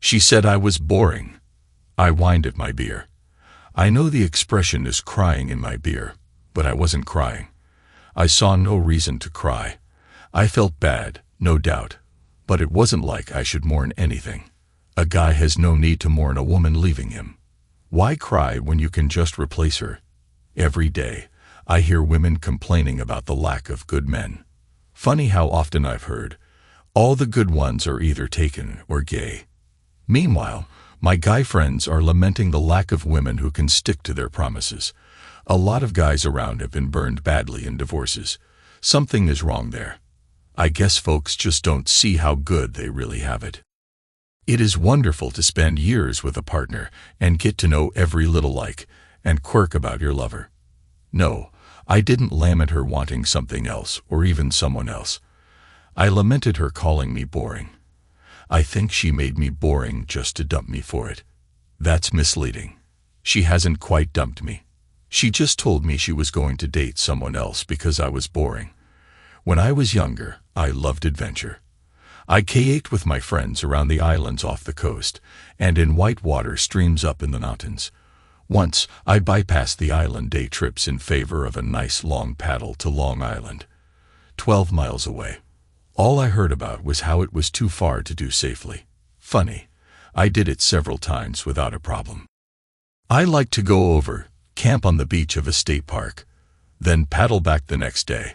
She said I was boring. I whined at my beer. I know the expression is crying in my beer, but I wasn't crying. I saw no reason to cry. I felt bad, no doubt, but it wasn't like I should mourn anything. A guy has no need to mourn a woman leaving him. Why cry when you can just replace her? Every day, I hear women complaining about the lack of good men. Funny how often I've heard, all the good ones are either taken or gay. Meanwhile, my guy friends are lamenting the lack of women who can stick to their promises. A lot of guys around have been burned badly in divorces. Something is wrong there. I guess folks just don't see how good they really have it. It is wonderful to spend years with a partner and get to know every little like and quirk about your lover. No, I didn't lament her wanting something else or even someone else. I lamented her calling me boring. I think she made me boring just to dump me for it. That's misleading. She hasn't quite dumped me. She just told me she was going to date someone else because I was boring. When I was younger, I loved adventure. I kayaked with my friends around the islands off the coast and in whitewater streams up in the mountains. Once, I bypassed the island day trips in favor of a nice long paddle to Long Island, 12 miles away. All I heard about was how it was too far to do safely. Funny, I did it several times without a problem. I liked to go over, camp on the beach of a state park, then paddle back the next day.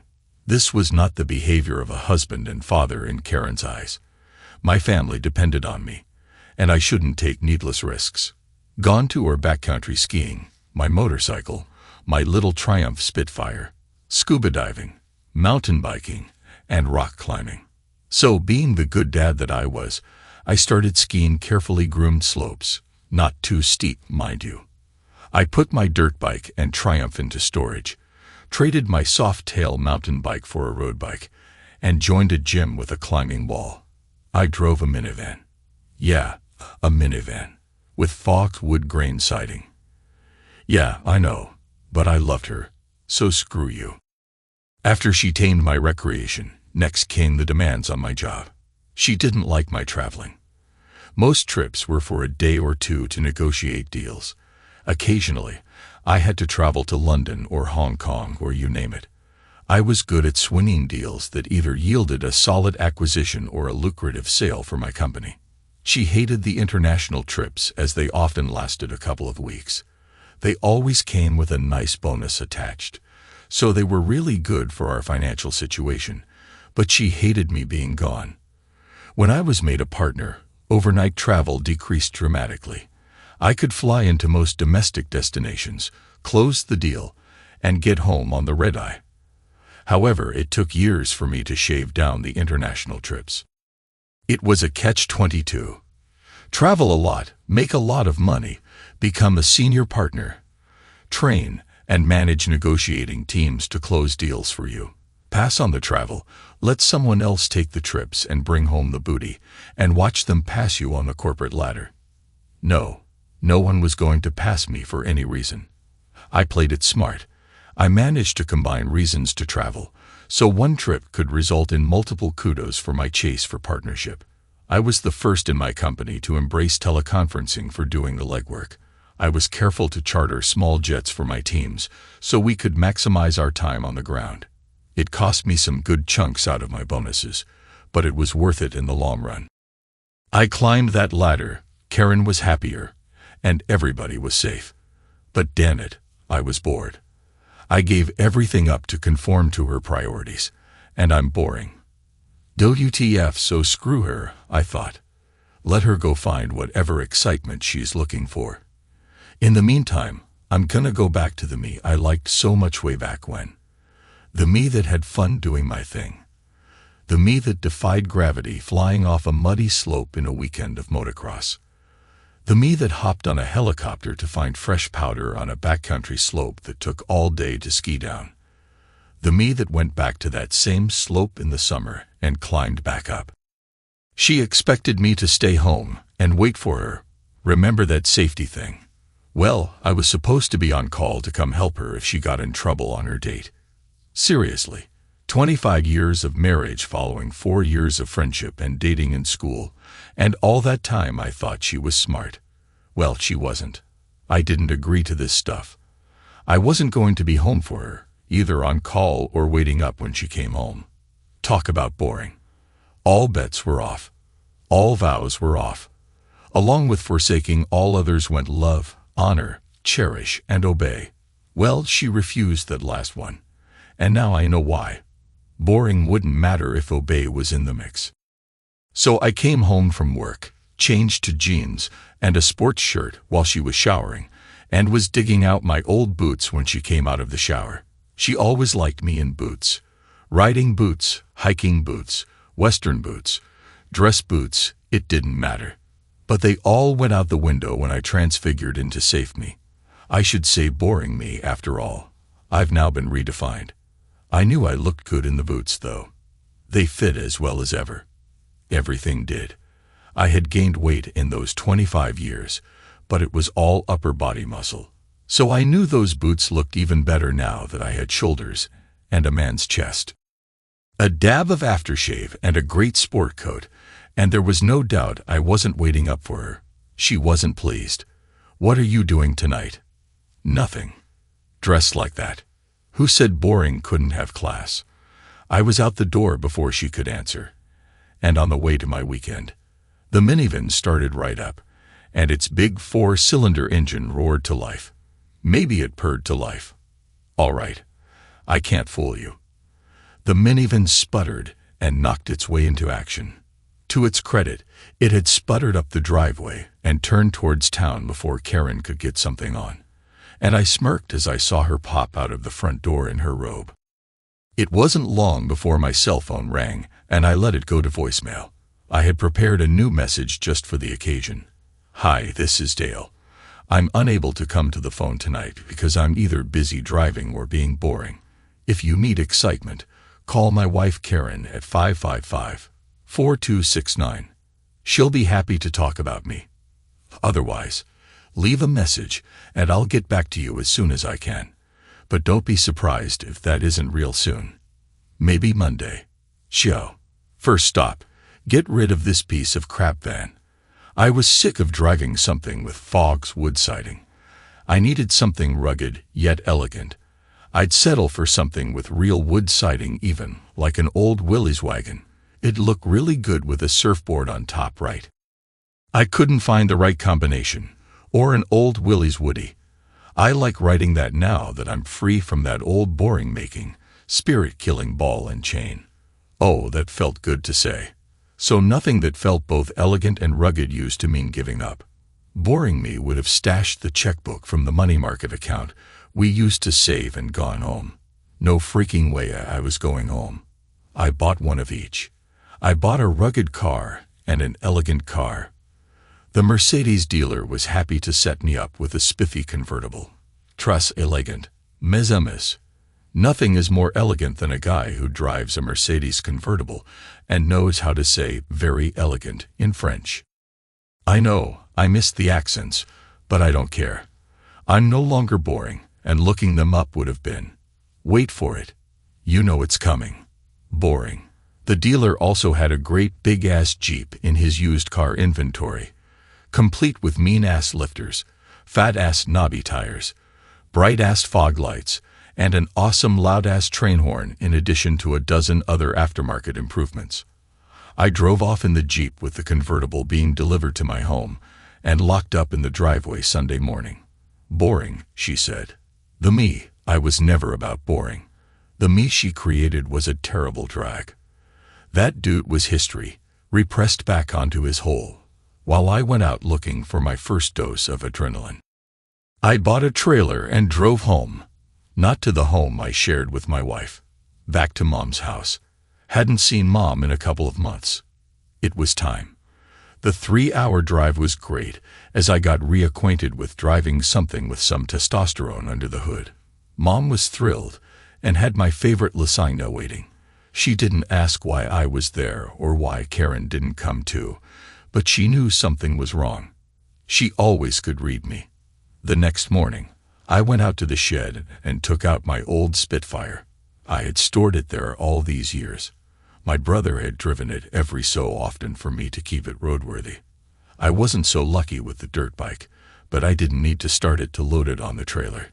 This was not the behavior of a husband and father in Karen's eyes. My family depended on me, and I shouldn't take needless risks. Gone to or backcountry skiing, my motorcycle, my little Triumph Spitfire, scuba diving, mountain biking, and rock climbing. So, being the good dad that I was, I started skiing carefully groomed slopes, not too steep, mind you. I put my dirt bike and Triumph into storage, traded my soft-tail mountain bike for a road bike, and joined a gym with a climbing wall. I drove a minivan. Yeah, a minivan, with fogged wood grain siding. Yeah, I know, but I loved her, so screw you. After she tamed my recreation, next came the demands on my job. She didn't like my traveling. Most trips were for a day or two to negotiate deals. Occasionally, I had to travel to London or Hong Kong or you name it. I was good at swinging deals that either yielded a solid acquisition or a lucrative sale for my company. She hated the international trips as they often lasted a couple of weeks. They always came with a nice bonus attached, so they were really good for our financial situation, but she hated me being gone. When I was made a partner, overnight travel decreased dramatically. I could fly into most domestic destinations, close the deal, and get home on the red-eye. However, it took years for me to shave down the international trips. It was a catch-22. Travel a lot, make a lot of money, become a senior partner, train, and manage negotiating teams to close deals for you. Pass on the travel, let someone else take the trips and bring home the booty, and watch them pass you on the corporate ladder. No one was going to pass me for any reason. I played it smart. I managed to combine reasons to travel, so one trip could result in multiple kudos for my chase for partnership. I was the first in my company to embrace teleconferencing for doing the legwork. I was careful to charter small jets for my teams, so we could maximize our time on the ground. It cost me some good chunks out of my bonuses, but it was worth it in the long run. I climbed that ladder, Karen was happier, and everybody was safe. But damn it, I was bored. I gave everything up to conform to her priorities, and I'm boring. WTF, so screw her, I thought. Let her go find whatever excitement she's looking for. In the meantime, I'm gonna go back to the me I liked so much way back when. The me that had fun doing my thing. The me that defied gravity flying off a muddy slope in a weekend of motocross. The me that hopped on a helicopter to find fresh powder on a backcountry slope that took all day to ski down. The me that went back to that same slope in the summer and climbed back up. She expected me to stay home and wait for her. Remember that safety thing? Well, I was supposed to be on call to come help her if she got in trouble on her date. Seriously, 25 years of marriage following 4 years of friendship and dating in school, And all that time I thought she was smart. Well, she wasn't. I didn't agree to this stuff. I wasn't going to be home for her, either on call or waiting up when she came home. Talk about boring. All bets were off. All vows were off. Along with forsaking all others went love, honor, cherish, and obey. Well, she refused that last one. And now I know why. Boring wouldn't matter if obey was in the mix. So I came home from work, changed to jeans and a sports shirt while she was showering, and was digging out my old boots when she came out of the shower. She always liked me in boots. Riding boots, hiking boots, western boots, dress boots, it didn't matter. But they all went out the window when I transfigured into safe me. I should say boring me, after all. I've now been redefined. I knew I looked good in the boots, though. They fit as well as ever. Everything did. I had gained weight in those 25 years, but it was all upper body muscle. So I knew those boots looked even better now that I had shoulders and a man's chest. A dab of aftershave and a great sport coat, and there was no doubt I wasn't waiting up for her. She wasn't pleased. "What are you doing tonight?" "Nothing." "Dressed like that? Who said boring couldn't have class?" I was out the door before she could answer, and on the way to my weekend. The minivan started right up, and its big 4-cylinder engine roared to life. Maybe it purred to life. All right, I can't fool you. The minivan sputtered and knocked its way into action. To its credit, it had sputtered up the driveway and turned towards town before Karen could get something on, and I smirked as I saw her pop out of the front door in her robe. It wasn't long before my cell phone rang, and I let it go to voicemail. I had prepared a new message just for the occasion. "Hi, this is Dale. I'm unable to come to the phone tonight because I'm either busy driving or being boring. If you need excitement, call my wife Karen at 555-4269. She'll be happy to talk about me. Otherwise, leave a message and I'll get back to you as soon as I can. But don't be surprised if that isn't real soon. Maybe Monday. Show. First stop, get rid of this piece of crap van. I was sick of driving something with Fogg's wood siding. I needed something rugged yet elegant. I'd settle for something with real wood siding, even like an old Willys wagon. It'd look really good with a surfboard on top, right? I couldn't find the right combination, or an old Willys Woody. I like writing that now that I'm free from that old boring-making, spirit-killing ball and chain. Oh, that felt good to say. So nothing that felt both elegant and rugged used to mean giving up. Boring me would have stashed the checkbook from the money market account we used to save and gone home. No freaking way I was going home. I bought one of each. I bought a rugged car and an elegant car. The Mercedes dealer was happy to set me up with a spiffy convertible. Très élégant, mes amis. Nothing is more elegant than a guy who drives a Mercedes convertible and knows how to say very elegant in French. I know, I missed the accents, but I don't care. I'm no longer boring, and looking them up would have been. Wait for it. You know it's coming. Boring. The dealer also had a great big-ass Jeep in his used car inventory, complete with mean-ass lifters, fat-ass knobby tires, bright-ass fog lights, and an awesome loud-ass train horn in addition to a dozen other aftermarket improvements. I drove off in the Jeep with the convertible being delivered to my home and locked up in the driveway Sunday morning. Boring, she said. The me I was never about boring. The me she created was a terrible drag. That dude was history, repressed back onto his hole, while I went out looking for my first dose of adrenaline. I bought a trailer and drove home. Not to the home I shared with my wife. Back to Mom's house. Hadn't seen Mom in a couple of months. It was time. The 3-hour drive was great, as I got reacquainted with driving something with some testosterone under the hood. Mom was thrilled, and had my favorite lasagna waiting. She didn't ask why I was there or why Karen didn't come too, but she knew something was wrong. She always could read me. The next morning, I went out to the shed and took out my old Spitfire. I had stored it there all these years. My brother had driven it every so often for me to keep it roadworthy. I wasn't so lucky with the dirt bike, but I didn't need to start it to load it on the trailer.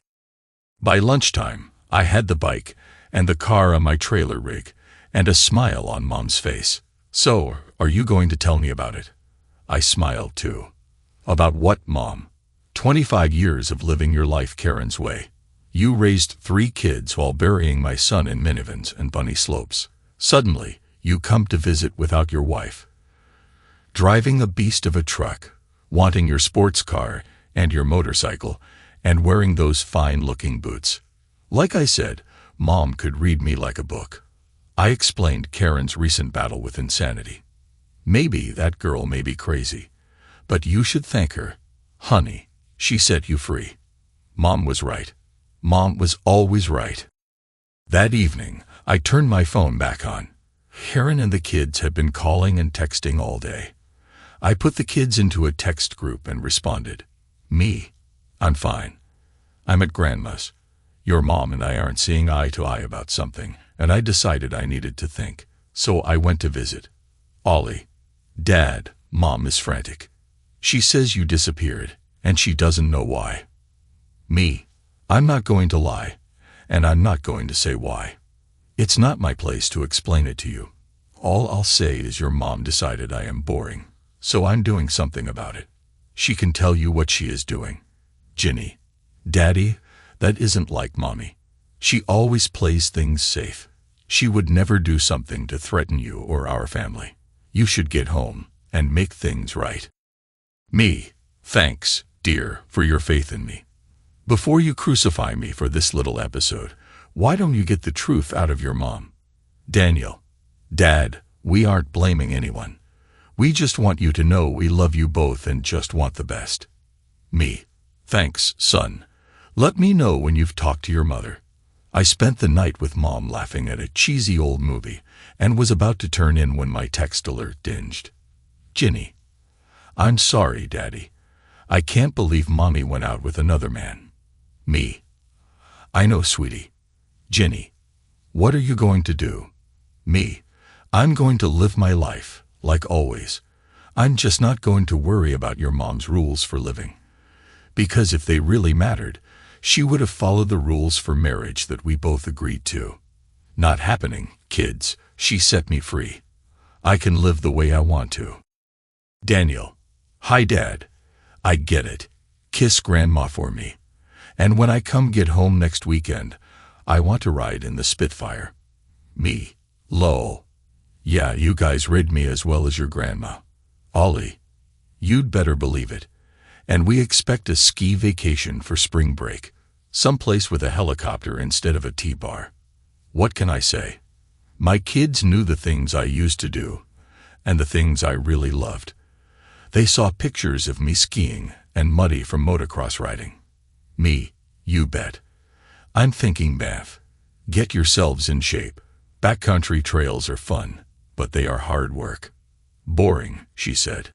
By lunchtime, I had the bike and the car on my trailer rig, and a smile on Mom's face. "So, are you going to tell me about it?" I smiled too. "About what, Mom?" 25 years of living your life Karen's way. You raised 3 kids while burying my son in minivans and bunny slopes. Suddenly, you come to visit without your wife. Driving a beast of a truck, wanting your sports car and your motorcycle, and wearing those fine-looking boots. Like I said, Mom could read me like a book. I explained Karen's recent battle with insanity. "Maybe that girl may be crazy, but you should thank her. Honey, she set you free." Mom was right. Mom was always right. That evening, I turned my phone back on. Karen and the kids had been calling and texting all day. I put the kids into a text group and responded, "Me, I'm fine. I'm at Grandma's. Your mom and I aren't seeing eye to eye about something, and I decided I needed to think, so I went to visit. Ollie, Dad, Mom is frantic. She says you disappeared, and she doesn't know why. Me, I'm not going to lie, and I'm not going to say why. It's not my place to explain it to you. All I'll say is your mom decided I am boring, so I'm doing something about it. She can tell you what she is doing. Ginny, Daddy, that isn't like Mommy. She always plays things safe. She would never do something to threaten you or our family. You should get home and make things right. Me, thanks, dear, for your faith in me. Before you crucify me for this little episode, why don't you get the truth out of your mom? Daniel, Dad, we aren't blaming anyone. We just want you to know we love you both and just want the best. Me, thanks, son. Let me know when you've talked to your mother. I spent the night with Mom laughing at a cheesy old movie and was about to turn in when my text alert dinged. Ginny, I'm sorry, Daddy. I can't believe Mommy went out with another man. Me, I know, sweetie. Ginny, what are you going to do? Me, I'm going to live my life, like always. I'm just not going to worry about your mom's rules for living. Because if they really mattered, she would have followed the rules for marriage that we both agreed to. Not happening, kids. She set me free. I can live the way I want to. Daniel, hi, Dad. I get it. Kiss Grandma for me. And when I come get home next weekend, I want to ride in the Spitfire. Me, lol. Yeah, you guys rid me as well as your grandma. Ollie, you'd better believe it. And we expect a ski vacation for spring break, someplace with a helicopter instead of a T-bar. What can I say? My kids knew the things I used to do, and the things I really loved. They saw pictures of me skiing and Muddy from motocross riding. Me, you bet. I'm thinking Banff. Get yourselves in shape. Backcountry trails are fun, but they are hard work. Boring, she said.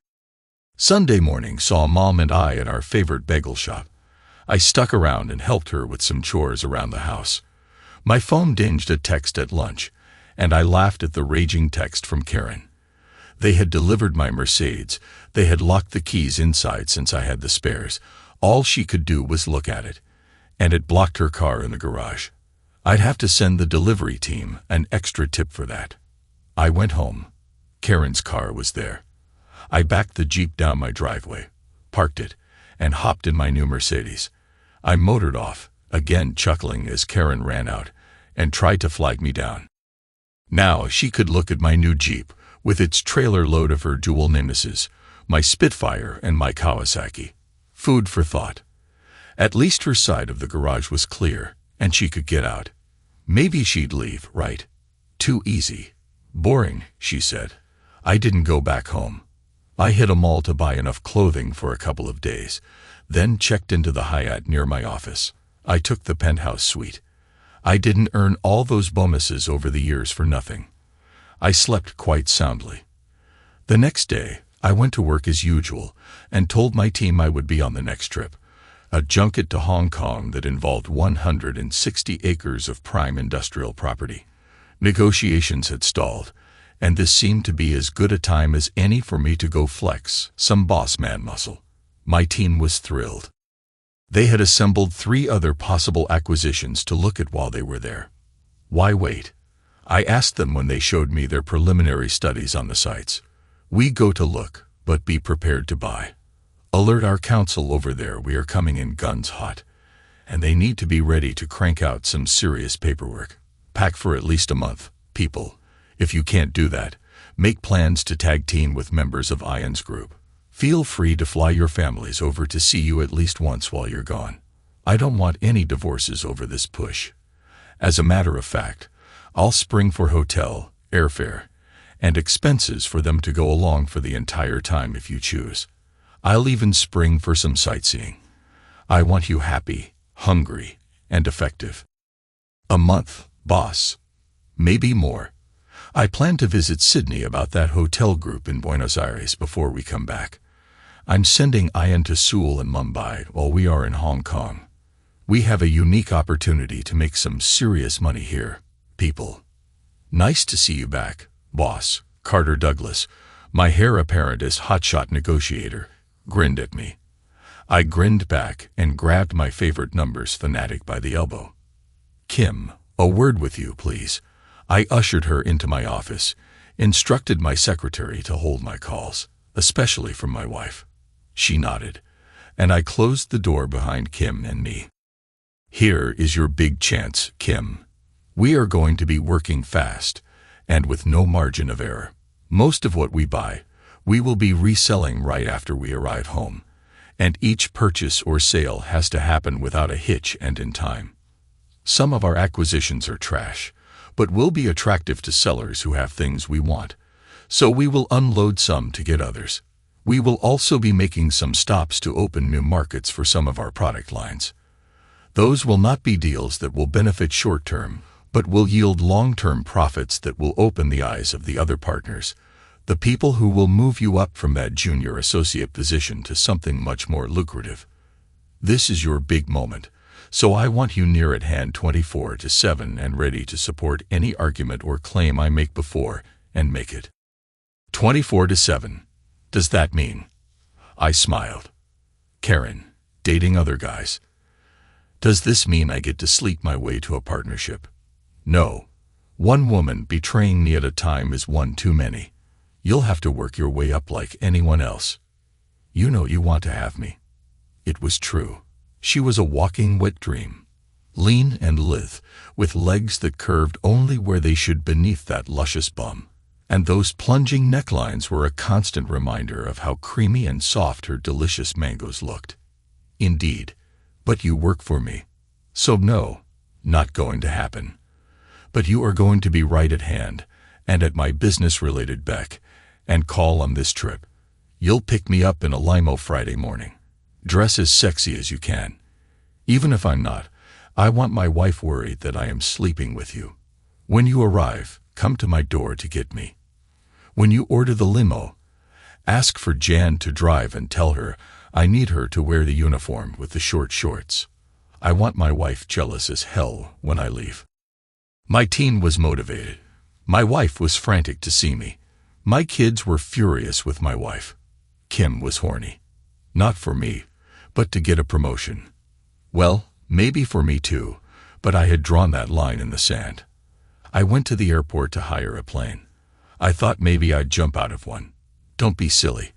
Sunday morning saw Mom and I at our favorite bagel shop. I stuck around and helped her with some chores around the house. My phone dinged a text at lunch, and I laughed at the raging text from Karen. They had delivered my Mercedes. They had locked the keys inside since I had the spares. All she could do was look at it, and it blocked her car in the garage. I'd have to send the delivery team an extra tip for that. I went home. Karen's car was there. I backed the Jeep down my driveway, parked it, and hopped in my new Mercedes. I motored off, again chuckling as Karen ran out and tried to flag me down. Now she could look at my new Jeep with its trailer load of her dual Nemesis, my Spitfire and my Kawasaki. Food for thought. At least her side of the garage was clear, and she could get out. Maybe she'd leave, right? Too easy. Boring, she said. I didn't go back home. I hit a mall to buy enough clothing for a couple of days, then checked into the Hyatt near my office. I took the penthouse suite. I didn't earn all those bonuses over the years for nothing. I slept quite soundly. The next day, I went to work as usual and told my team I would be on the next trip, a junket to Hong Kong that involved 160 acres of prime industrial property. Negotiations had stalled, and this seemed to be as good a time as any for me to go flex some boss man muscle. My team was thrilled. They had assembled 3 other possible acquisitions to look at while they were there. Why wait? I asked them when they showed me their preliminary studies on the sites. We go to look, but be prepared to buy. Alert our counsel over there, we are coming in guns hot, and they need to be ready to crank out some serious paperwork. Pack for at least a month, people. If you can't do that, make plans to tag team with members of Ian's group. Feel free to fly your families over to see you at least once while you're gone. I don't want any divorces over this push. As a matter of fact, I'll spring for hotel, airfare, and expenses for them to go along for the entire time if you choose. I'll even spring for some sightseeing. I want you happy, hungry, and effective. A month, boss. Maybe more. I plan to visit Sydney about that hotel group in Buenos Aires before we come back. I'm sending Ian to Seoul and Mumbai while we are in Hong Kong. We have a unique opportunity to make some serious money here, people. Nice to see you back, boss. Carter Douglas, my heir apparent as hotshot negotiator, grinned at me. I grinned back and grabbed my favorite numbers fanatic by the elbow. Kim, a word with you, please. I ushered her into my office, instructed my secretary to hold my calls, especially from my wife. She nodded, and I closed the door behind Kim and me. Here is your big chance, Kim. We are going to be working fast, and with no margin of error. Most of what we buy, we will be reselling right after we arrive home, and each purchase or sale has to happen without a hitch and in time. Some of our acquisitions are trash, but will be attractive to sellers who have things we want, so we will unload some to get others. We will also be making some stops to open new markets for some of our product lines. Those will not be deals that will benefit short-term, but will yield long-term profits that will open the eyes of the other partners, the people who will move you up from that junior associate position to something much more lucrative. This is your big moment, so I want you near at hand 24/7 and ready to support any argument or claim I make before and make it. 24/7. Does that mean? I smiled. Karen, dating other guys. Does this mean I get to sleep my way to a partnership? No. One woman betraying me at a time is one too many. You'll have to work your way up like anyone else. You know you want to have me. It was true. She was a walking wet dream. Lean and lithe, with legs that curved only where they should beneath that luscious bum. And those plunging necklines were a constant reminder of how creamy and soft her delicious mangoes looked. Indeed. But you work for me. So no, not going to happen. But you are going to be right at hand, and at my business-related beck and call on this trip. You'll pick me up in a limo Friday morning. Dress as sexy as you can. Even if I'm not, I want my wife worried that I am sleeping with you. When you arrive, come to my door to get me. When you order the limo, ask for Jan to drive and tell her I need her to wear the uniform with the short shorts. I want my wife jealous as hell when I leave. My team was motivated. My wife was frantic to see me. My kids were furious with my wife. Kim was horny. Not for me, but to get a promotion. Well, maybe for me too, but I had drawn that line in the sand. I went to the airport to hire a plane. I thought maybe I'd jump out of one. Don't be silly.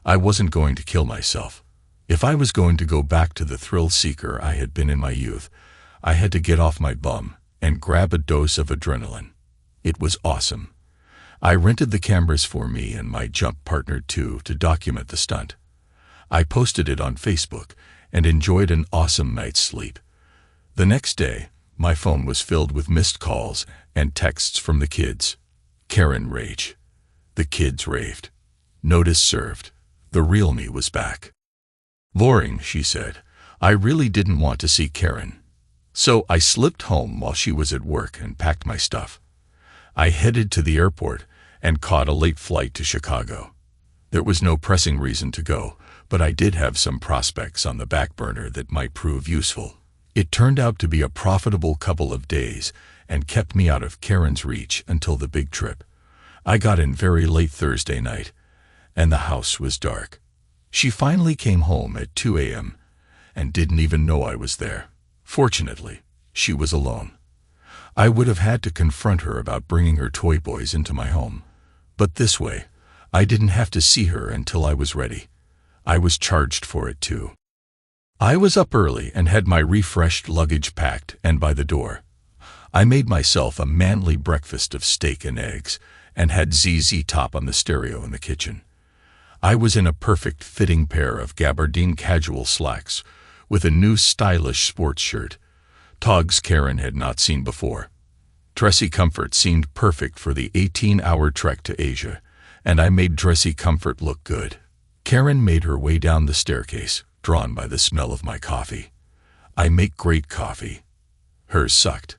I wasn't going to kill myself. If I was going to go back to the thrill seeker I had been in my youth, I had to get off my bum and grab a dose of adrenaline. It was awesome. I rented the cameras for me and my jump partner too to document the stunt. I posted it on Facebook and enjoyed an awesome night's sleep. The next day, my phone was filled with missed calls and texts from the kids. Karen rage. The kids raved. Notice served. The real me was back. Boring, she said. I really didn't want to see Karen. So I slipped home while she was at work and packed my stuff. I headed to the airport and caught a late flight to Chicago. There was no pressing reason to go, but I did have some prospects on the back burner that might prove useful. It turned out to be a profitable couple of days and kept me out of Karen's reach until the big trip. I got in very late Thursday night, and the house was dark. She finally came home at 2 a.m. and didn't even know I was there. Fortunately, she was alone. I would have had to confront her about bringing her toy boys into my home. But this way, I didn't have to see her until I was ready. I was charged for it too. I was up early and had my refreshed luggage packed and by the door. I made myself a manly breakfast of steak and eggs and had ZZ Top on the stereo in the kitchen. I was in a perfect fitting pair of gabardine casual slacks with a new stylish sports shirt, togs Karen had not seen before. Dressy Comfort seemed perfect for the 18-hour trek to Asia, and I made Dressy Comfort look good. Karen made her way down the staircase, drawn by the smell of my coffee. I make great coffee. Hers sucked.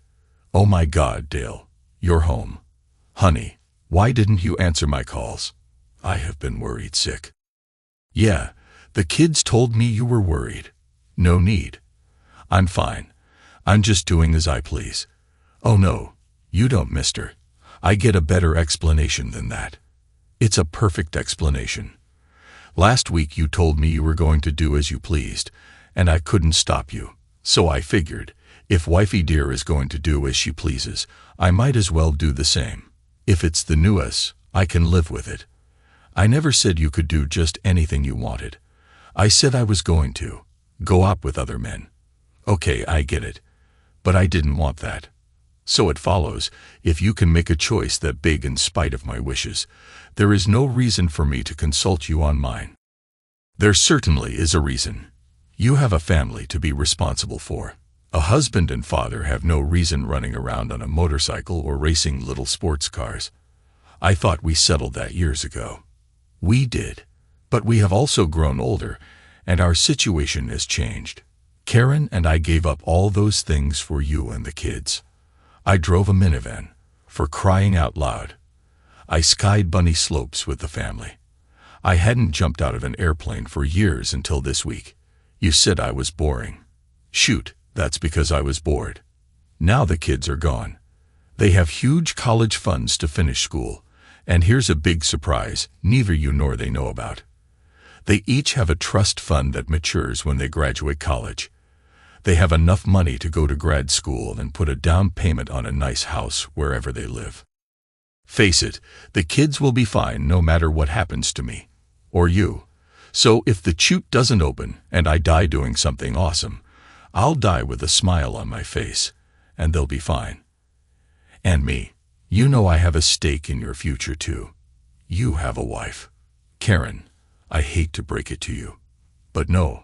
Oh my God, Dale, you're home. Honey, why didn't you answer my calls? I have been worried sick. Yeah, the kids told me you were worried. No need. I'm fine. I'm just doing as I please. Oh no, you don't, mister. I get a better explanation than that. It's a perfect explanation. Last week you told me you were going to do as you pleased, and I couldn't stop you. So I figured, if wifey dear is going to do as she pleases, I might as well do the same. If it's the new us, I can live with it. I never said you could do just anything you wanted. I said I was going to. Go out with other men. Okay, I get it. But I didn't want that. So it follows, if you can make a choice that big in spite of my wishes, there is no reason for me to consult you on mine. There certainly is a reason. You have a family to be responsible for. A husband and father have no reason running around on a motorcycle or racing little sports cars. I thought we settled that years ago. We did. But we have also grown older, and our situation has changed. Karen and I gave up all those things for you and the kids. I drove a minivan, for crying out loud. I skied bunny slopes with the family. I hadn't jumped out of an airplane for years until this week. You said I was boring. Shoot, that's because I was bored. Now the kids are gone. They have huge college funds to finish school, and here's a big surprise neither you nor they know about. They each have a trust fund that matures when they graduate college. They have enough money to go to grad school and put a down payment on a nice house wherever they live. Face it, the kids will be fine no matter what happens to me. Or you. So if the chute doesn't open and I die doing something awesome, I'll die with a smile on my face, and they'll be fine. And me. You know I have a stake in your future too. You have a wife. Karen, I hate to break it to you. But no,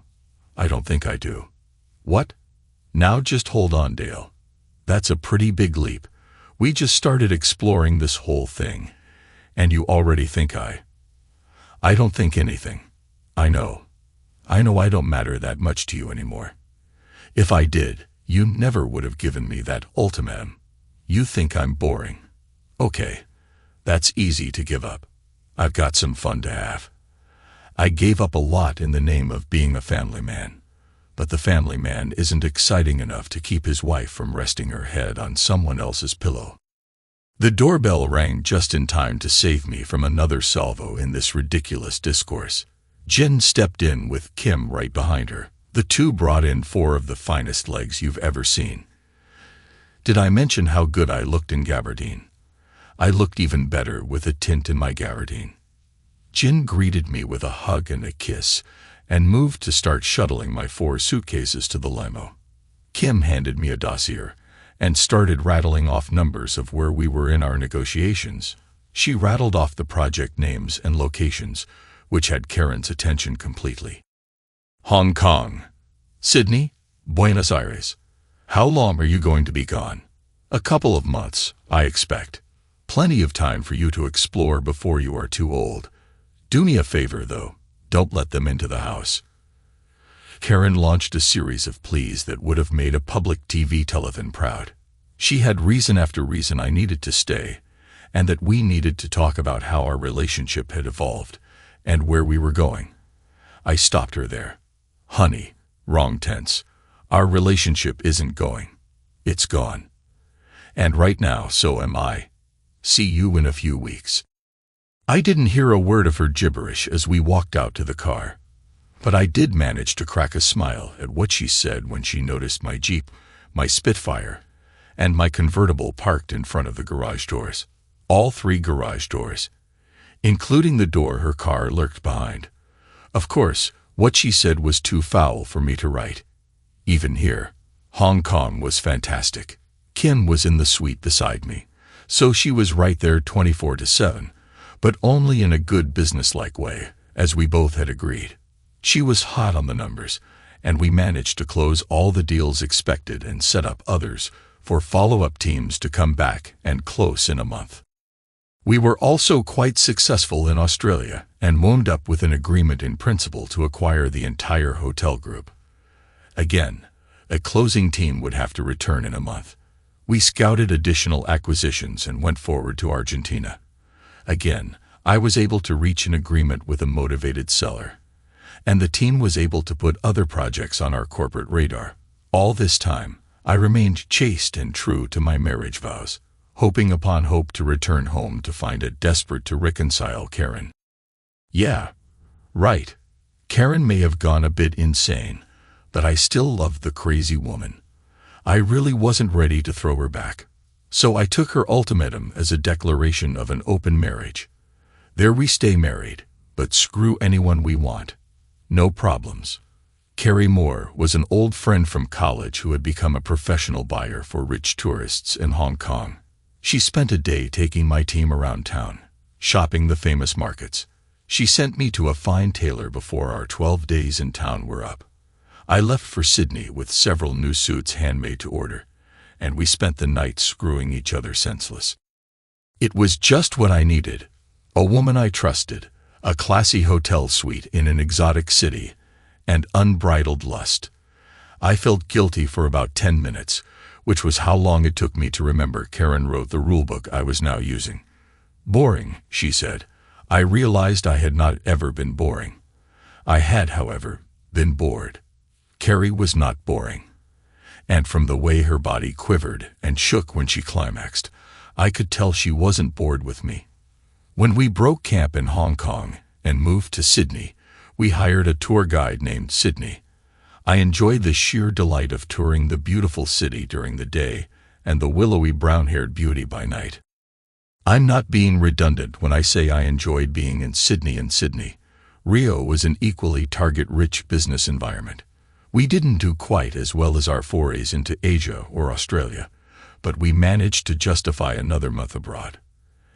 I don't think I do. What? Now just hold on, Dale. That's a pretty big leap. We just started exploring this whole thing, and you already think I don't think anything. I know I don't matter that much to you anymore. If I did, you never would have given me that ultimatum. You think I'm boring. Okay, that's easy to give up. I've got some fun to have. I gave up a lot in the name of being a family man. But the family man isn't exciting enough to keep his wife from resting her head on someone else's pillow. The doorbell rang just in time to save me from another salvo in this ridiculous discourse. Jen stepped in with Kim right behind her. The two brought in 4 of the finest legs you've ever seen. Did I mention how good I looked in gabardine? I looked even better with a tint in my gabardine. Jen greeted me with a hug and a kiss, and moved to start shuttling my 4 suitcases to the limo. Kim handed me a dossier and started rattling off numbers of where we were in our negotiations. She rattled off the project names and locations, which had Karen's attention completely. Hong Kong, Sydney, Buenos Aires. How long are you going to be gone? A couple of months, I expect. Plenty of time for you to explore before you are too old. Do me a favor, though. Don't let them into the house. Karen launched a series of pleas that would have made a public TV telethon proud. She had reason after reason I needed to stay, and that we needed to talk about how our relationship had evolved, and where we were going. I stopped her there. Honey, wrong tense. Our relationship isn't going. It's gone. And right now, so am I. See you in a few weeks. I didn't hear a word of her gibberish as we walked out to the car, but I did manage to crack a smile at what she said when she noticed my Jeep, my Spitfire, and my convertible parked in front of the garage doors. All three garage doors, including the door her car lurked behind. Of course, what she said was too foul for me to write. Even here, Hong Kong was fantastic. Kim was in the suite beside me, so she was right there 24/7, but only in a good businesslike way, as we both had agreed. She was hot on the numbers, and we managed to close all the deals expected and set up others for follow-up teams to come back and close in a month. We were also quite successful in Australia and wound up with an agreement in principle to acquire the entire hotel group. Again, a closing team would have to return in a month. We scouted additional acquisitions and went forward to Argentina. Again, I was able to reach an agreement with a motivated seller, and the team was able to put other projects on our corporate radar. All this time, I remained chaste and true to my marriage vows, hoping upon hope to return home to find it desperate to reconcile Karen. Yeah, right. Karen may have gone a bit insane, but I still loved the crazy woman. I really wasn't ready to throw her back. So I took her ultimatum as a declaration of an open marriage. There we stay married, but screw anyone we want. No problems. Carrie Moore was an old friend from college who had become a professional buyer for rich tourists in Hong Kong. She spent a day taking my team around town, shopping the famous markets. She sent me to a fine tailor before our 12 days in town were up. I left for Sydney with several new suits handmade to order, and we spent the night screwing each other senseless. It was just what I needed. A woman I trusted, a classy hotel suite in an exotic city, and unbridled lust. I felt guilty for about 10 minutes, which was how long it took me to remember Karen wrote the rulebook I was now using. Boring, she said. I realized I had not ever been boring. I had, however, been bored. Carrie was not boring. And from the way her body quivered and shook when she climaxed, I could tell she wasn't bored with me. When we broke camp in Hong Kong and moved to Sydney, we hired a tour guide named Sydney. I enjoyed the sheer delight of touring the beautiful city during the day and the willowy brown-haired beauty by night. I'm not being redundant when I say I enjoyed being in Sydney. Rio was an equally target-rich business environment. We didn't do quite as well as our forays into Asia or Australia, but we managed to justify another month abroad.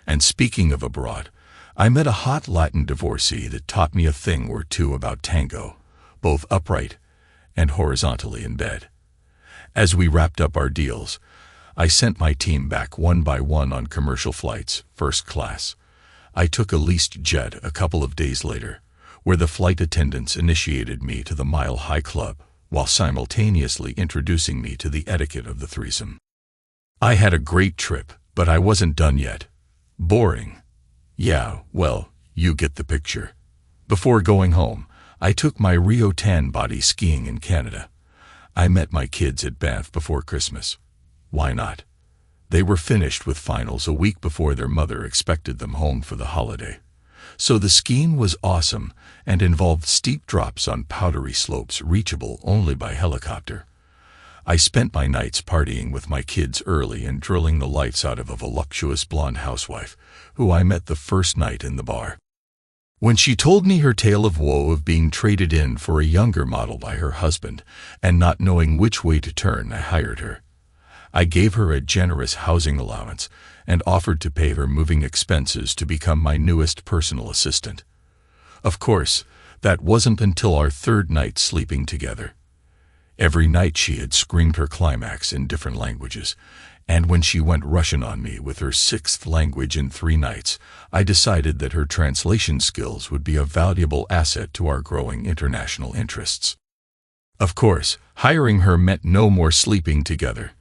And speaking of abroad, I met a hot Latin divorcee that taught me a thing or two about tango, both upright and horizontally in bed. As we wrapped up our deals, I sent my team back one by one on commercial flights, first class. I took a leased jet a couple of days later, where the flight attendants initiated me to the Mile High Club, while simultaneously introducing me to the etiquette of the threesome. I had a great trip, but I wasn't done yet. Boring. Yeah, well, you get the picture. Before going home, I took my Rio Tan body skiing in Canada. I met my kids at Banff before Christmas. Why not? They were finished with finals a week before their mother expected them home for the holiday. So the skiing was awesome and involved steep drops on powdery slopes reachable only by helicopter. I spent my nights partying with my kids early and drilling the lights out of a voluptuous blonde housewife who I met the first night in the bar. When she told me her tale of woe of being traded in for a younger model by her husband and not knowing which way to turn, I hired her. I gave her a generous housing allowance and offered to pay her moving expenses to become my newest personal assistant. Of course, that wasn't until our third night sleeping together. Every night she had screamed her climax in different languages, and when she went Russian on me with her 6th language in 3 nights, I decided that her translation skills would be a valuable asset to our growing international interests. Of course, hiring her meant no more sleeping together.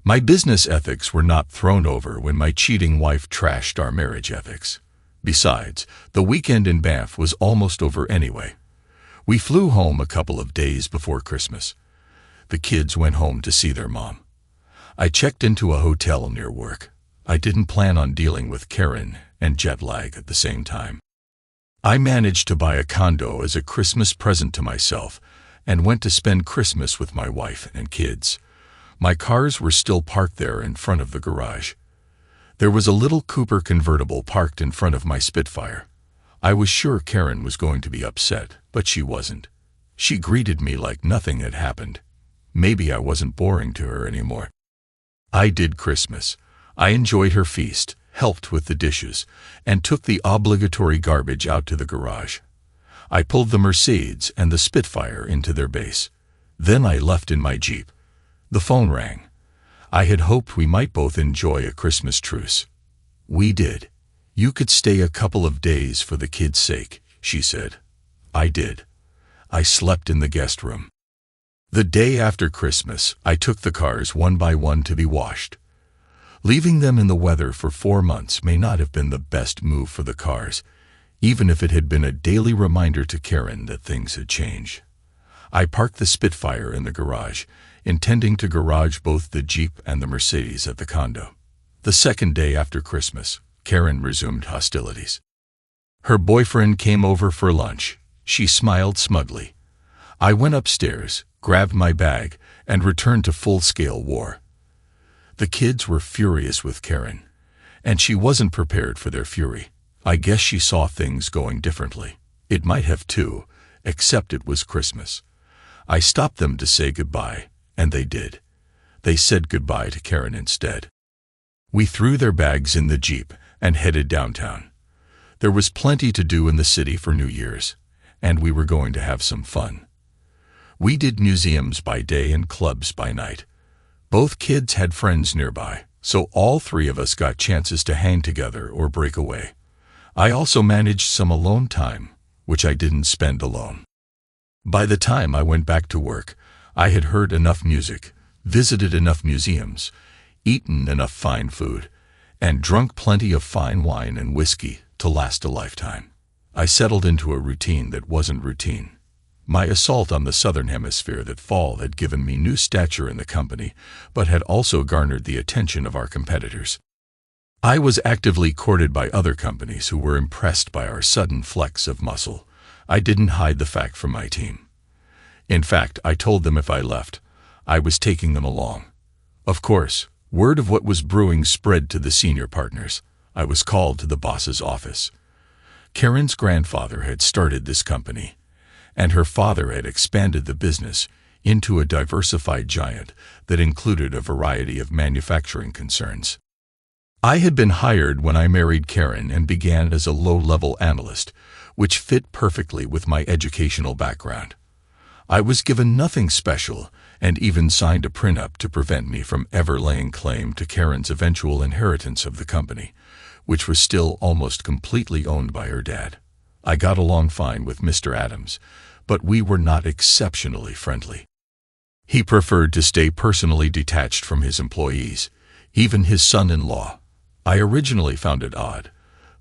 My business ethics were not thrown over when my cheating wife trashed our marriage ethics. Besides, the weekend in Banff was almost over anyway. We flew home a couple of days before Christmas. The kids went home to see their mom. I checked into a hotel near work. I didn't plan on dealing with Karen and jet lag at the same time. I managed to buy a condo as a Christmas present to myself and went to spend Christmas with my wife and kids. My cars were still parked there in front of the garage. There was a little Cooper convertible parked in front of my Spitfire. I was sure Karen was going to be upset, but she wasn't. She greeted me like nothing had happened. Maybe I wasn't boring to her anymore. I did Christmas. I enjoyed her feast, helped with the dishes, and took the obligatory garbage out to the garage. I pulled the Mercedes and the Spitfire into their base. Then I left in my Jeep. The phone rang. I had hoped we might both enjoy a Christmas truce. We did. You could stay a couple of days for the kids' sake, she said. I did. I slept in the guest room. The day after Christmas, I took the cars one by one to be washed. Leaving them in the weather for 4 months may not have been the best move for the cars, even if it had been a daily reminder to Karen that things had changed. I parked the Spitfire in the garage, intending to garage both the Jeep and the Mercedes at the condo. The second day after Christmas, Karen resumed hostilities. Her boyfriend came over for lunch. She smiled smugly. I went upstairs, grabbed my bag, and returned to full-scale war. The kids were furious with Karen, and she wasn't prepared for their fury. I guess she saw things going differently. It might have too, except it was Christmas. I stopped them to say goodbye, and they did. They said goodbye to Karen instead. We threw their bags in the Jeep and headed downtown. There was plenty to do in the city for New Year's, and we were going to have some fun. We did museums by day and clubs by night. Both kids had friends nearby, so all three of us got chances to hang together or break away. I also managed some alone time, which I didn't spend alone. By the time I went back to work, I had heard enough music, visited enough museums, eaten enough fine food, and drunk plenty of fine wine and whiskey to last a lifetime. I settled into a routine that wasn't routine. My assault on the Southern Hemisphere that fall had given me new stature in the company, but had also garnered the attention of our competitors. I was actively courted by other companies who were impressed by our sudden flex of muscle. I didn't hide the fact from my team. In fact, I told them if I left, I was taking them along. Of course, word of what was brewing spread to the senior partners. I was called to the boss's office. Karen's grandfather had started this company, and her father had expanded the business into a diversified giant that included a variety of manufacturing concerns. I had been hired when I married Karen and began as a low-level analyst, which fit perfectly with my educational background. I was given nothing special and even signed a prenup to prevent me from ever laying claim to Karen's eventual inheritance of the company, which was still almost completely owned by her dad. I got along fine with Mr. Adams, but we were not exceptionally friendly. He preferred to stay personally detached from his employees, even his son-in-law. I originally found it odd,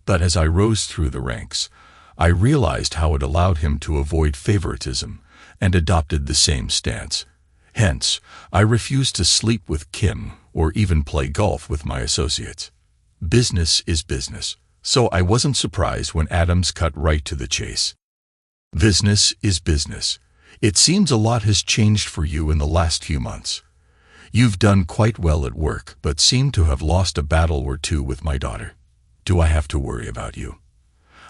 but as I rose through the ranks, I realized how it allowed him to avoid favoritism and adopted the same stance. Hence, I refused to sleep with Kim or even play golf with my associates. Business is business, so I wasn't surprised when Adams cut right to the chase. Business is business. It seems a lot has changed for you in the last few months. You've done quite well at work, but seem to have lost a battle or two with my daughter. Do I have to worry about you?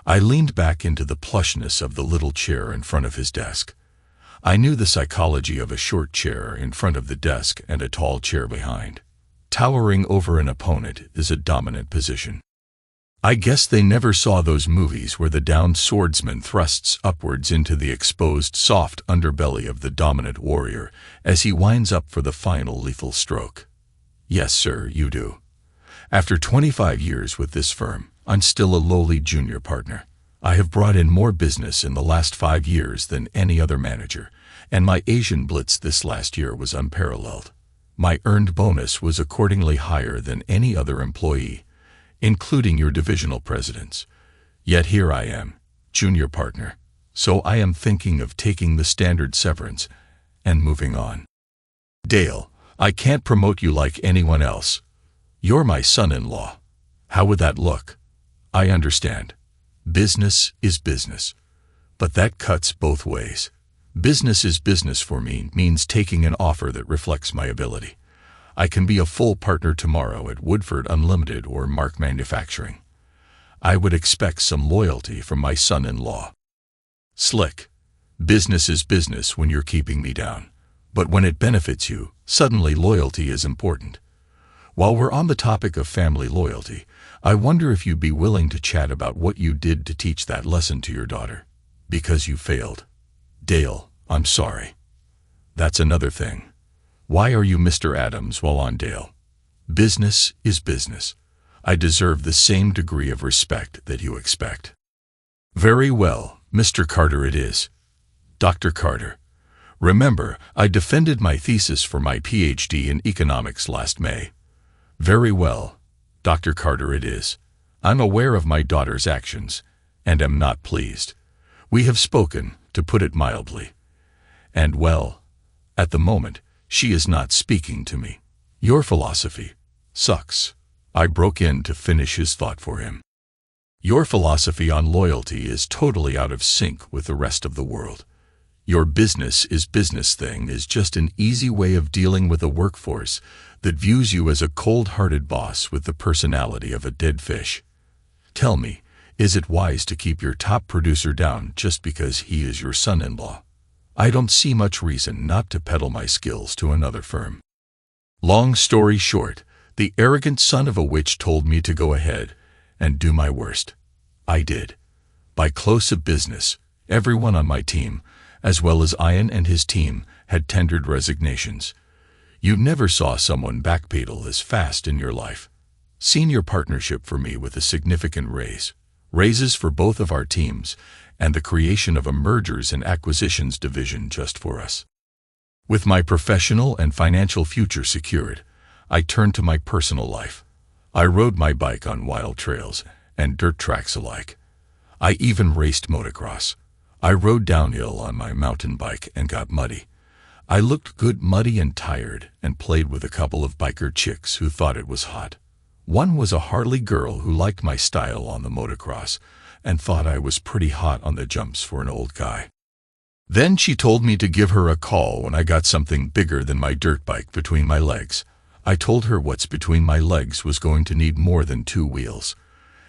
I leaned back into the plushness of the little chair in front of his desk. I knew the psychology of a short chair in front of the desk and a tall chair behind. Towering over an opponent is a dominant position. I guess they never saw those movies where the downed swordsman thrusts upwards into the exposed soft underbelly of the dominant warrior as he winds up for the final lethal stroke. Yes, sir, you do. After 25 years with this firm, I'm still a lowly junior partner. I have brought in more business in the last 5 years than any other manager, and my Asian blitz this last year was unparalleled. My earned bonus was accordingly higher than any other employee, including your divisional presidents. Yet here I am, junior partner, so I am thinking of taking the standard severance and moving on. Dale, I can't promote you like anyone else. You're my son-in-law. How would that look? I understand. Business is business. But that cuts both ways. Business is business for me means taking an offer that reflects my ability. I can be a full partner tomorrow at Woodford Unlimited or Mark Manufacturing. I would expect some loyalty from my son-in-law. Slick. Business is business when you're keeping me down. But when it benefits you, suddenly loyalty is important. While we're on the topic of family loyalty, I wonder if you'd be willing to chat about what you did to teach that lesson to your daughter. Because you failed. Dale, I'm sorry. That's another thing. Why are you Mr. Adams while on Dale? Business is business. I deserve the same degree of respect that you expect. Very well, Mr. Carter it is. Dr. Carter. Remember, I defended my thesis for my PhD in economics last May. Very well, Dr. Carter it is. I'm aware of my daughter's actions, and am not pleased. We have spoken, to put it mildly. And well, at the moment, she is not speaking to me. Your philosophy sucks. I broke in to finish his thought for him. Your philosophy on loyalty is totally out of sync with the rest of the world. Your business is business thing is just an easy way of dealing with a workforce that views you as a cold-hearted boss with the personality of a dead fish. Tell me, is it wise to keep your top producer down just because he is your son-in-law? I don't see much reason not to peddle my skills to another firm. Long story short, the arrogant son of a witch told me to go ahead and do my worst. I did. By close of business, everyone on my team, as well as Ian and his team, had tendered resignations. You never saw someone backpedal as fast in your life. Senior partnership for me with a significant raise. Raises for both of our teams, and the creation of a mergers and acquisitions division just for us. With my professional and financial future secured, I turned to my personal life. I rode my bike on wild trails and dirt tracks alike. I even raced motocross. I rode downhill on my mountain bike and got muddy. I looked good muddy and tired and played with a couple of biker chicks who thought it was hot. One was a Harley girl who liked my style on the motocross and thought I was pretty hot on the jumps for an old guy. Then she told me to give her a call when I got something bigger than my dirt bike between my legs. I told her what's between my legs was going to need more than 2 wheels.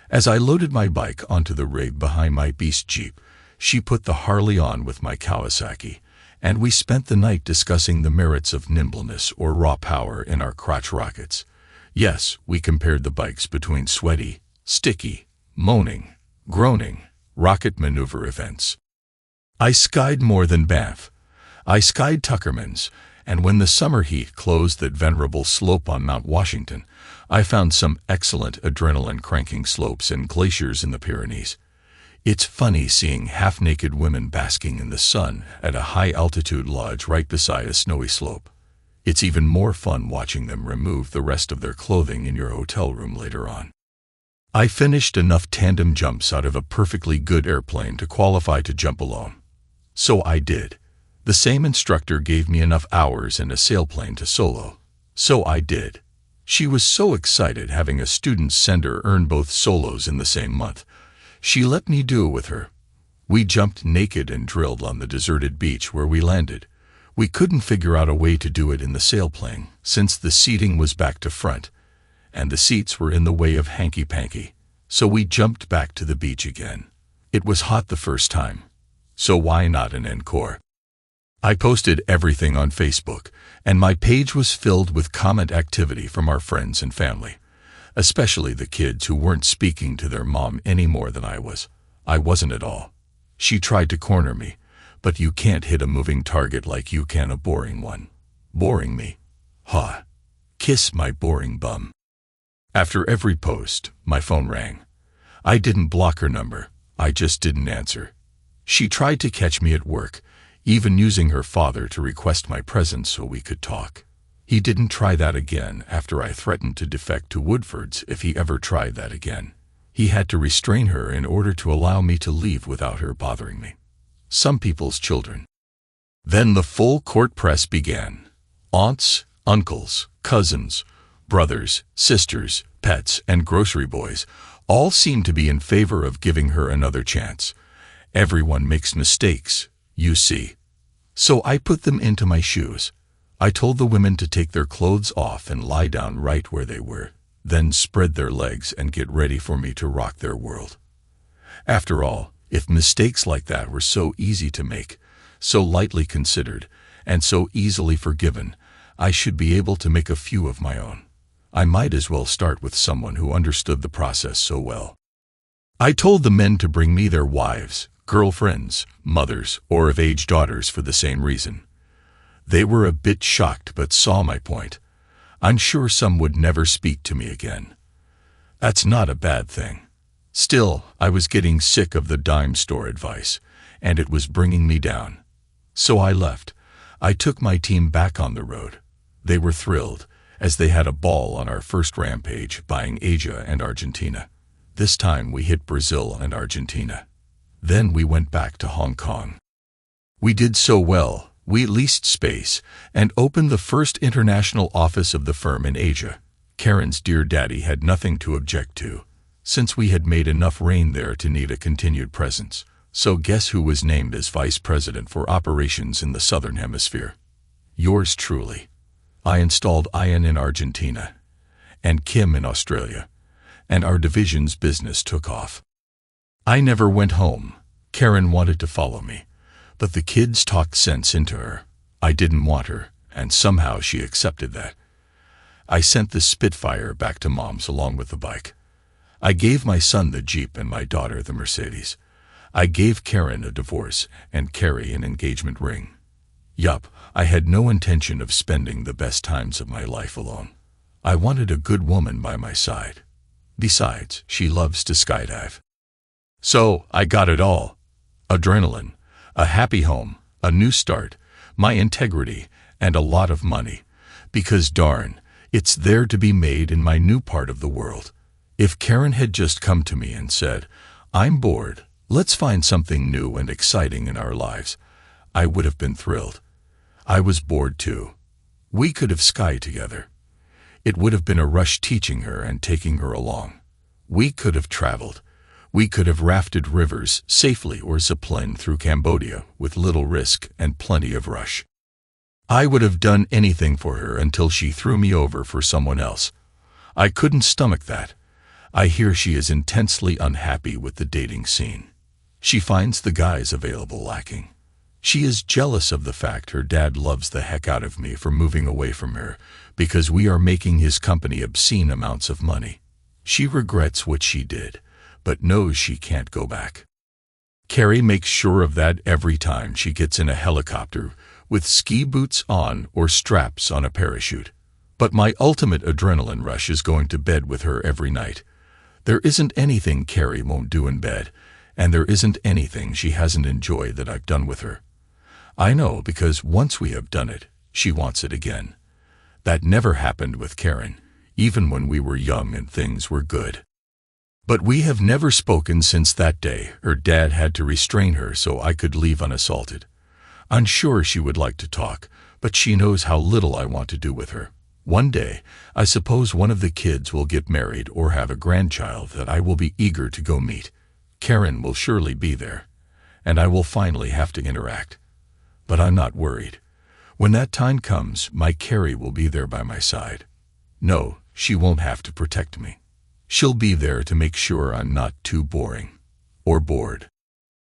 As I loaded my bike onto the rig behind my beast Jeep, she put the Harley on with my Kawasaki, and we spent the night discussing the merits of nimbleness or raw power in our crotch rockets. Yes, we compared the bikes between sweaty, sticky, moaning, groaning, rocket maneuver events. I skied more than Banff. I skied Tuckerman's, and when the summer heat closed that venerable slope on Mount Washington, I found some excellent adrenaline-cranking slopes and glaciers in the Pyrenees. It's funny seeing half-naked women basking in the sun at a high-altitude lodge right beside a snowy slope. It's even more fun watching them remove the rest of their clothing in your hotel room later on. I finished enough tandem jumps out of a perfectly good airplane to qualify to jump alone. So I did. The same instructor gave me enough hours in a sailplane to solo. So I did. She was so excited having a student sender earn both solos in the same month. She let me do it with her. We jumped naked and drilled on the deserted beach where we landed. We couldn't figure out a way to do it in the sailplane, since the seating was back to front, and the seats were in the way of hanky-panky. So we jumped back to the beach again. It was hot the first time, so why not an encore? I posted everything on Facebook, and my page was filled with comment activity from our friends and family. Especially the kids who weren't speaking to their mom any more than I was. I wasn't at all. She tried to corner me, but you can't hit a moving target like you can a boring one. Boring me? Ha! Kiss my boring bum. After every post, my phone rang. I didn't block her number, I just didn't answer. She tried to catch me at work, even using her father to request my presence so we could talk. He didn't try that again after I threatened to defect to Woodford's if he ever tried that again. He had to restrain her in order to allow me to leave without her bothering me. Some people's children. Then the full court press began. Aunts, uncles, cousins, brothers, sisters, pets, and grocery boys All seemed to be in favor of giving her another chance. Everyone makes mistakes, you see. So I put them into my shoes. I told the women to take their clothes off and lie down right where they were, then spread their legs and get ready for me to rock their world. After all, if mistakes like that were so easy to make, so lightly considered, and so easily forgiven, I should be able to make a few of my own. I might as well start with someone who understood the process so well. I told the men to bring me their wives, girlfriends, mothers, or of age daughters for the same reason. They were a bit shocked but saw my point. I'm sure some would never speak to me again. That's not a bad thing. Still, I was getting sick of the dime store advice, and it was bringing me down. So I left. I took my team back on the road. They were thrilled, as they had a ball on our first rampage, buying Asia and Argentina. This time we hit Brazil and Argentina. Then we went back to Hong Kong. We did so well, we leased space and opened the first international office of the firm in Asia. Karen's dear daddy had nothing to object to, since we had made enough rain there to need a continued presence. So guess who was named as vice president for operations in the Southern Hemisphere? Yours truly. I installed Ian in Argentina and Kim in Australia, and our division's business took off. I never went home. Karen wanted to follow me, but the kids talked sense into her. I didn't want her, and somehow she accepted that. I sent the Spitfire back to Mom's along with the bike. I gave my son the Jeep and my daughter the Mercedes. I gave Karen a divorce and Carrie an engagement ring. Yup, I had no intention of spending the best times of my life alone. I wanted a good woman by my side. Besides, she loves to skydive. So, I got it all. Adrenaline, a happy home, a new start, my integrity, and a lot of money. Because darn, it's there to be made in my new part of the world. If Karen had just come to me and said, "I'm bored, let's find something new and exciting in our lives," I would have been thrilled. I was bored too. We could have skied together. It would have been a rush teaching her and taking her along. We could have traveled. We could have rafted rivers safely or ziplined through Cambodia with little risk and plenty of rush. I would have done anything for her until she threw me over for someone else. I couldn't stomach that. I hear she is intensely unhappy with the dating scene. She finds the guys available lacking. She is jealous of the fact her dad loves the heck out of me for moving away from her because we are making his company obscene amounts of money. She regrets what she did, but knows she can't go back. Carrie makes sure of that every time she gets in a helicopter with ski boots on or straps on a parachute. But my ultimate adrenaline rush is going to bed with her every night. There isn't anything Carrie won't do in bed, and there isn't anything she hasn't enjoyed that I've done with her. I know because once we have done it, she wants it again. That never happened with Karen, even when we were young and things were good. But we have never spoken since that day her dad had to restrain her so I could leave unassaulted. I'm sure she would like to talk, but she knows how little I want to do with her. One day, I suppose one of the kids will get married or have a grandchild that I will be eager to go meet. Karen will surely be there, and I will finally have to interact. But I'm not worried. When that time comes, my Carrie will be there by my side. No, she won't have to protect me. She'll be there to make sure I'm not too boring or bored.